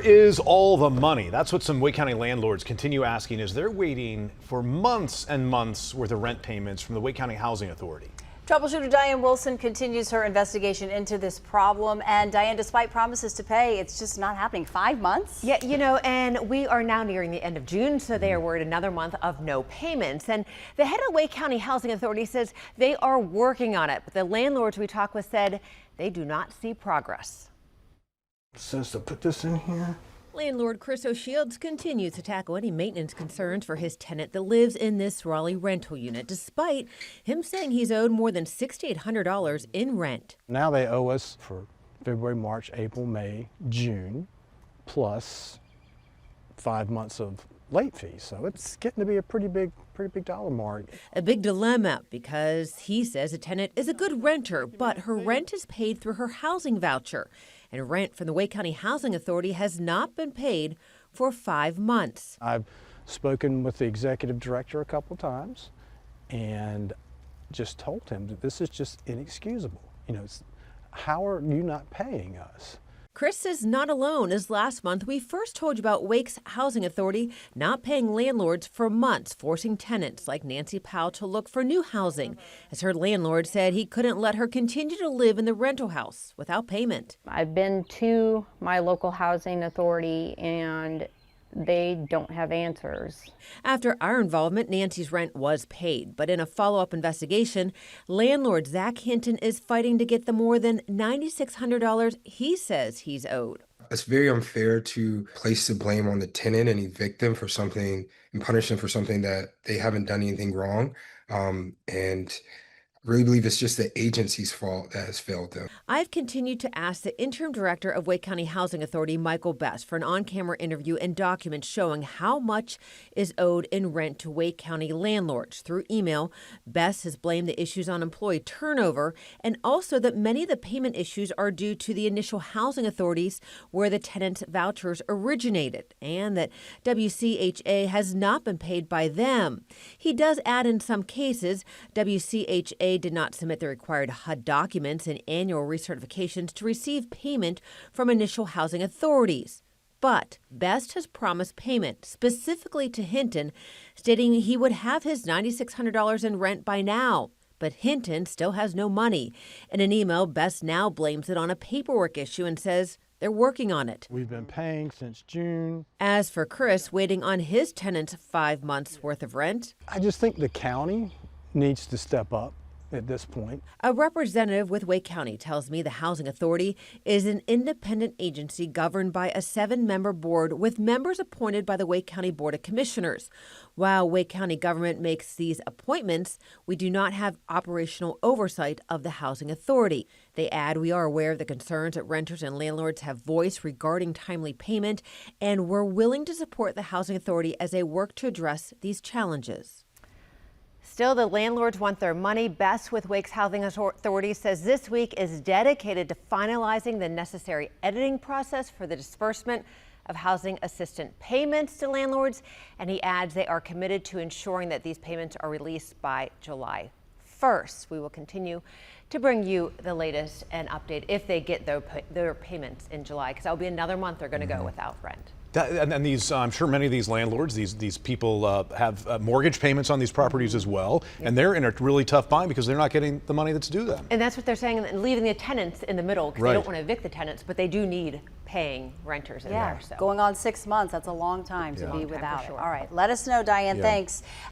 Is all the money? That's what some Wake County landlords continue asking as they're waiting for months and months worth of rent payments from the Wake County Housing Authority. Troubleshooter Diane Wilson continues her investigation into this problem. And Diane, despite promises to pay, it's just not happening. 5 months? Yeah, and we are now nearing the end of June, so they are worried another month of no payments. And the head of Wake County Housing Authority says they are working on it. But the landlords we talked with said they do not see progress. It says to put this in here. Landlord Chris O'Shields continues to tackle any maintenance concerns for his tenant that lives in this Raleigh rental unit, despite him saying he's owed more than $6,800 in rent. Now they owe us for February, March, April, May, June, plus 5 months of late fees. So it's getting to be a pretty big dollar mark. A big dilemma because he says a tenant is a good renter, but her rent is paid through her housing voucher. And rent from the Wake County Housing Authority has not been paid for 5 months. I've spoken with the executive director a couple of times and just told him that this is just inexcusable. How are you not paying us? Chris is not alone, as last month we first told you about Wake's Housing Authority not paying landlords for months, forcing tenants like Nancy Powell to look for new housing, as her landlord said he couldn't let her continue to live in the rental house without payment. I've been to my local housing authority and they don't have answers. After our involvement, Nancy's rent was paid, but in a follow-up investigation, landlord Zach Hinton is fighting to get the more than $9,600 he says he's owed. It's very unfair to place the blame on the tenant and evict them for something and punish them for something that they haven't done anything wrong. And I really believe it's just the agency's fault that has failed them. I've continued to ask the interim director of Wake County Housing Authority, Michael Best, for an on-camera interview and documents showing how much is owed in rent to Wake County landlords. Through email, Best has blamed the issues on employee turnover and also that many of the payment issues are due to the initial housing authorities where the tenants' vouchers originated and that WCHA has not been paid by them. He does add in some cases, WCHA did not submit the required HUD documents and annual recertifications to receive payment from initial housing authorities. But Best has promised payment specifically to Hinton, stating he would have his $9,600 in rent by now. But Hinton still has no money. In an email, Best now blames it on a paperwork issue and says they're working on it. We've been paying since June. As for Chris, waiting on his tenant's 5 months worth of rent, I just think the county needs to step up at this point. A representative with Wake County tells me the Housing Authority is an independent agency governed by a 7-member board with members appointed by the Wake County Board of Commissioners. While Wake County government makes these appointments, we do not have operational oversight of the Housing Authority. They add, we are aware of the concerns that renters and landlords have voiced regarding timely payment, and we're willing to support the Housing Authority as they work to address these challenges. Still, the landlords want their money. Best with Wake's Housing Authority says this week is dedicated to finalizing the necessary editing process for the disbursement of housing assistance payments to landlords. And he adds they are committed to ensuring that these payments are released by July 1st. We will continue to bring you the latest and update if they get their payments in July, because that'll be another month they're going to go without rent. And these, I'm sure many of these landlords, these people have mortgage payments on these properties as well, and they're in a really tough bind because they're not getting the money that's due them. And that's what they're saying, and leaving the tenants in the middle because they don't want to evict the tenants, but they do need paying renters in there. So. Going on 6 months, that's a long time to be without it. All right, let us know, Diane. Thanks.